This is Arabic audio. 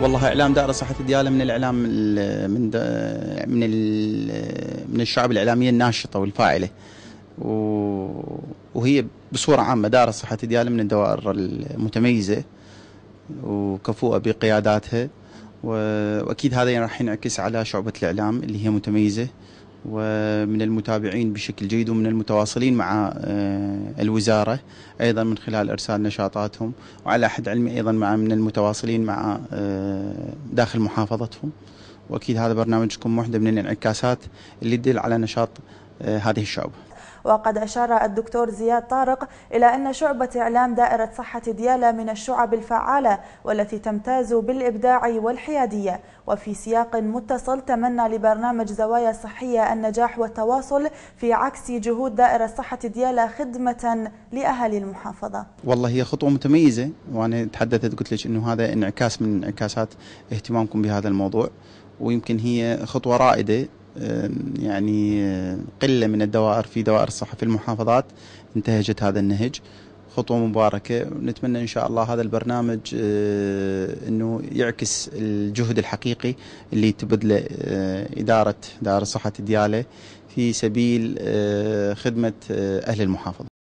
والله إعلام دائرة صحة ديالى من الإعلام من الشعب الإعلامية الناشطة والفاعلة، وهي بصورة عامة دائرة صحة ديالى من الدوائر المتميزة وكفؤة بقياداتها، وأكيد هذا راح ينعكس على شعبة الإعلام اللي هي متميزة ومن المتابعين بشكل جيد ومن المتواصلين مع الوزارة أيضا من خلال إرسال نشاطاتهم، وعلى حد علمي أيضا من المتواصلين مع داخل محافظتهم. وأكيد هذا برنامجكم واحدة من الانعكاسات اللي تدل على نشاط هذه الشعوب. وقد أشار الدكتور زياد طارق إلى أن شعبة إعلام دائرة صحة ديالى من الشعب الفعالة والتي تمتاز بالإبداع والحيادية. وفي سياق متصل تمنى لبرنامج زوايا صحية النجاح والتواصل في عكس جهود دائرة صحة ديالى خدمة لأهالي المحافظة. والله هي خطوة متميزة، وأنا تحدثت قلت لك أنه هذا انعكاس من انعكاسات اهتمامكم بهذا الموضوع، ويمكن هي خطوة رائدة. يعني قلة من الدوائر في دوائر الصحة في المحافظات انتهجت هذا النهج، خطوة مباركة. ونتمنى إن شاء الله هذا البرنامج أنه يعكس الجهد الحقيقي اللي تبذله إدارة دائرة صحة ديالى في سبيل خدمة أهل المحافظة.